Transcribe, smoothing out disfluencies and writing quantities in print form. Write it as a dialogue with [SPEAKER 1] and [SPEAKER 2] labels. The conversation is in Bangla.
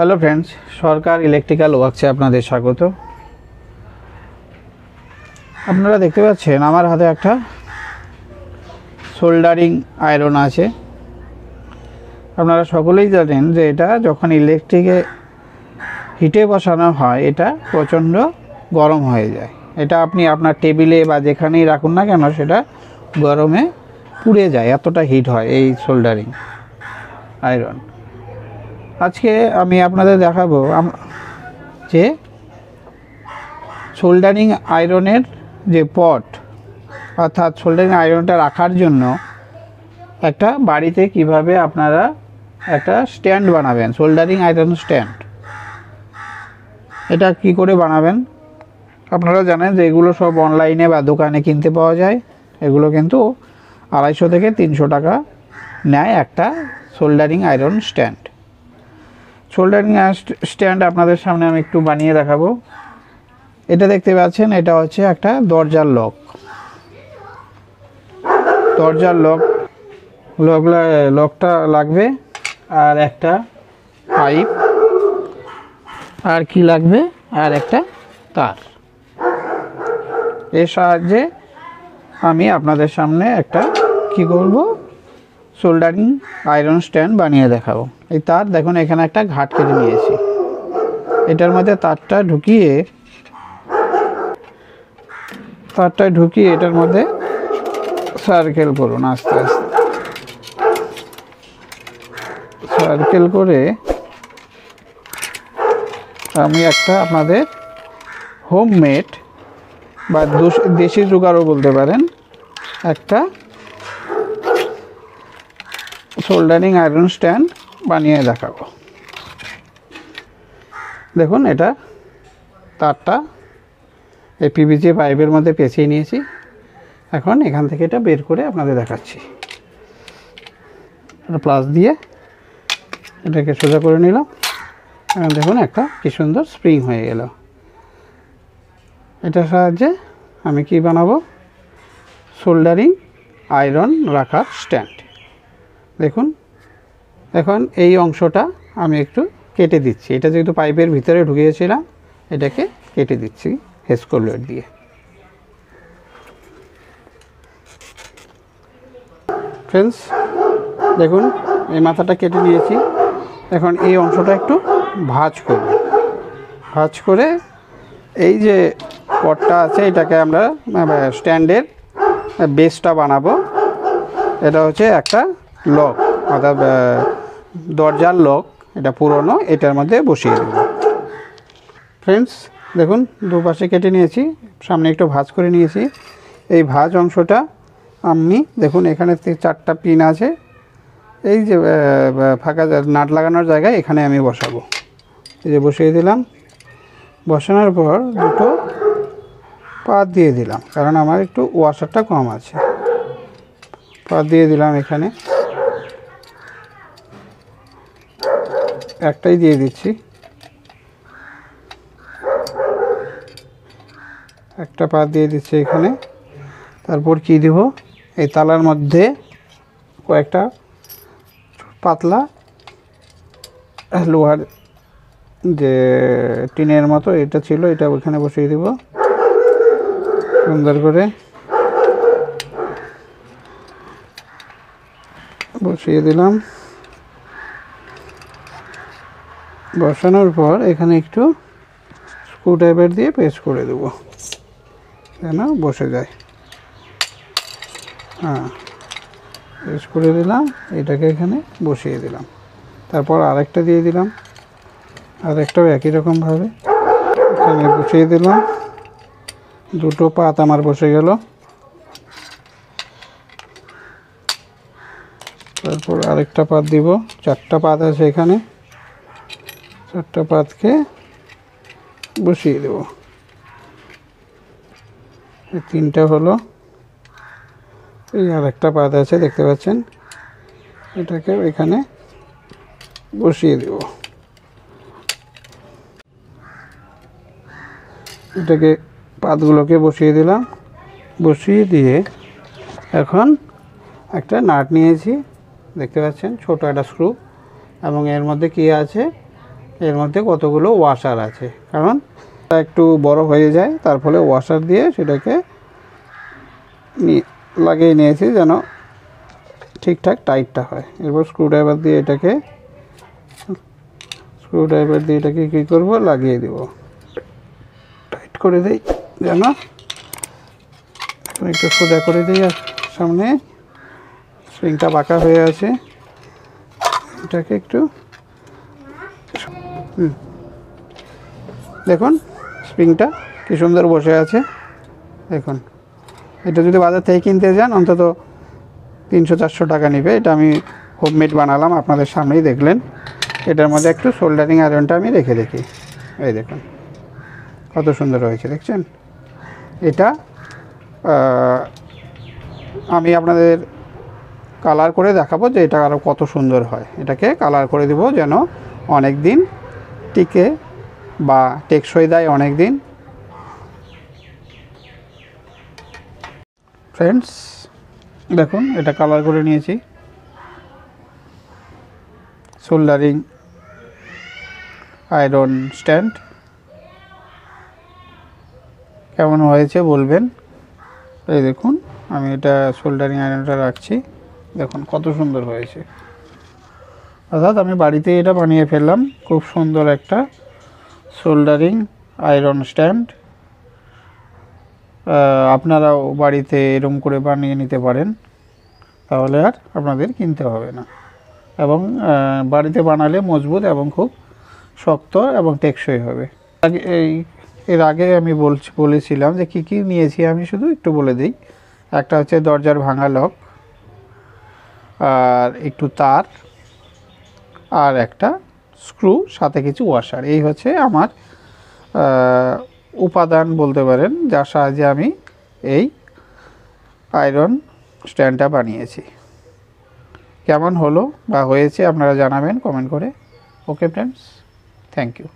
[SPEAKER 1] হ্যালো ফ্রেন্ডস, সরকার ইলেকট্রিক্যাল ওয়ার্কসে আপনাদের স্বাগত। আপনারা দেখতে পাচ্ছেন আমার হাতে একটা সোল্ডারিং আয়রন আছে। আপনারা সকলেই জানেন যে এটা যখন ইলেকট্রিকে হিটে বসানো হয় এটা প্রচণ্ড গরম হয়ে যায়। এটা আপনি আপনার টেবিলে বা যেখানেই রাখুন না কেন সেটা গরমে পুড়ে যায়, এতটা হিট হয় এই সোল্ডারিং আয়রন। আজকে আমি আপনাদের দেখাবো যে সোল্ডারিং আয়রনের যে পট, অর্থাৎ সোল্ডারিং আয়রনটা রাখার জন্য একটা বাড়িতে কিভাবে আপনারা একটা স্ট্যান্ড বানাবেন, সোল্ডারিং আয়রন স্ট্যান্ড। এটা কি করে বানাবেন? আপনারা জানেন যে এগুলো সব অনলাইনে বা দোকানে কিনতে পাওয়া যায়। এগুলো কিন্তু 250 থেকে 300 টাকা নেয় একটা soldering iron stand. Soldering stand আপনাদের সামনে আমি একটু বানিয়ে দেখাবো। এটা দেখতে পাচ্ছেন, এটা হচ্ছে একটা দরজার লক। দরজার লকটা লাগবে, আর একটা পাইপ, আর কি লাগবে, আর একটা তার। এর সাহায্যে আমি আপনাদের সামনে একটা কি করব, সোল্ডারিং আয়রন স্ট্যান্ড বানিয়ে দেখাবো। এই তার দেখুন, এখানে একটা ঘাট কেটে নিয়েছি। এটার মধ্যে তারটা ঢুকিয়ে এটার মধ্যে সার্কেল করুন। আস্তে আস্তে সার্কেল করে আমি একটা আপনাদের হোমমেড বা দেশি জোগাড়ও বলতে পারেন একটা সোল্ডারিং আয়রন স্ট্যান্ড বানিয়ে দেখাবো। দেখুন, এটা তারটা এই পিভিসি পাইপের মধ্যে পেঁচিয়ে নিয়েছি। এখন এখান থেকে এটা বের করে আপনাদের দেখাচ্ছি। প্লাস দিয়ে এটাকে সোজা করে নিলাম। এখন দেখুন একটা কি সুন্দর স্প্রিং হয়ে গেল। এটার সাহায্যে আমি কি বানাবো, সোল্ডারিং আয়রন রাখার স্ট্যান্ড। দেখুন, এখন এই অংশটা আমি একটু কেটে দিচ্ছি। এটা যেহেতু পাইপের ভিতরে ঢুকিয়েছিলাম, এটাকে কেটে দিচ্ছি হেসকো ব্লেড দিয়ে। ফ্রেন্ডস দেখুন, এই মাথাটা কেটে নিয়েছি। এখন এই অংশটা একটু ভাঁজ করব। ভাঁজ করে এই যে পটটা আছে এটাকে আমরা স্ট্যান্ডের বেসটা বানাবো। এটা হচ্ছে একটা লক, অর্থাৎ দরজার লক। এটা পুরনো, এটার মধ্যে বসিয়ে দেব। ফ্রেন্ডস দেখুন, দুপাশে কেটে নিয়েছি, সামনে একটু ভাঁজ করে নিয়েছি। এই ভাঁজ অংশটা আমি দেখুন, এখানে 4টা পিন আছে। এই যে ফাঁকা নাট লাগানোর জায়গায় এখানে আমি বসাবো। এই যে বসিয়ে দিলাম। বসানোর পর দুটো পাত দিয়ে দিলাম, কারণ আমার একটু ওয়াশারটা কম আছে। পাত দিয়ে দিলাম এখানে, একটাই দিয়ে দিচ্ছি। একটা পাত দিয়ে দিচ্ছি এখানে। তারপর কি দেব, এই তালার মধ্যে কয়েকটা পাতলা লোহার যে টিনের মতো এটা ছিল, এটা ওখানে বসিয়ে দেব সুন্দর করে। বসিয়ে দিলাম। বসানোর পর এখানে একটু স্ক্রু ড্রাইভার দিয়ে পেস্ট করে দেবো যেন বসে যায়। হ্যাঁ, পেস্ট করে দিলাম। এটাকে এখানে বসিয়ে দিলাম। তারপর আরেকটা দিয়ে দিলাম, আরেকটাও একই রকমভাবে এখানে বসিয়ে দিলাম। দুটো পাত আমার বসে গেল। তারপর আরেকটা পাত দিব। 4টা পাত আছে এখানে, 4টা পাতকে বসিয়ে দেব। এই 3টা হলো। এই আরেকটা পাত আছে দেখতে পাচ্ছেন, এটাকে এখানে বসিয়ে দেব। এটাকে পাতগুলোকে বসিয়ে দিলাম। বসিয়ে দিয়ে এখন একটা নাট নিয়েছি, দেখতে পাচ্ছেন ছোট একটা স্ক্রু, এবং এর মধ্যে কি আছে, এর মধ্যে কতগুলো ওয়াশার আছে, কারণ একটু বড় হয়ে যায়, তার ফলে ওয়াশার দিয়ে সেটাকে লাগিয়ে নিয়েছি যেন ঠিকঠাক টাইটটা হয়। এরপর স্ক্রুড্রাইভার দিয়ে এটাকে কী করব, লাগিয়ে দেব, টাইট করে দিই যেন। এখন একটু সোজা করে দিই, আর সামনে স্প্রিংটা বাঁকা হয়ে আছে, এটাকে একটু দেখুন স্প্রিংটা কি সুন্দর বসে আছে। দেখুন, এটা যদি বাজার থেকে কিনতে যান অন্তত 300-400 টাকা নেবে। এটা আমি হোমমেড বানালাম, আপনাদের সামনেই দেখলেন। এটার মধ্যে একটু সোল্ডারিং আয়রনটা আমি রেখে দেখি, এই দেখুন কত সুন্দর হয়েছে, দেখছেন। এটা আমি আপনাদের কালার করে দেখাবো যে এটা আরও কত সুন্দর হয়। এটাকে কালার করে দেব যেন অনেক দিন টিকে বা টেকসই দেয় অনেক দিন। ফ্রেন্ডস দেখুন, এটা কালার করে নিয়েছি। সোল্ডারিং আয়রন স্ট্যান্ড কেমন হয়েছে বলবেন। এই দেখুন, আমি এটা সোল্ডারিং আয়রনটা রাখছি, দেখুন কত সুন্দর হয়েছে। অর্থাৎ আমি বাড়িতে এটা বানিয়ে ফেললাম, খুব সুন্দর একটা সোল্ডারিং আয়রন স্ট্যান্ড। আপনারাও বাড়িতে এরকম করে বানিয়ে নিতে পারেন, তাহলে আর আপনাদের কিনতে হবে না। এবং বাড়িতে বানালে মজবুত এবং খুব শক্ত এবং টেকসই হবে। এর আগে আমি বলেছিলাম যে কী কী নিয়েছি, আমি শুধু একটু বলে দিই। একটা হচ্ছে দরজার ভাঙা লক, আর একটু তার, আর একটা স্ক্রু, সাথে কিছু ওয়াশার। এই হচ্ছে আমার উপাদান বলতে পারেন, যার সাহায্যে আমি এই আয়রন স্ট্যান্ডটা বানিয়েছি। কেমন হলো বা হয়েছে আপনারা জানাবেন কমেন্ট করে। Okay friends, thank you.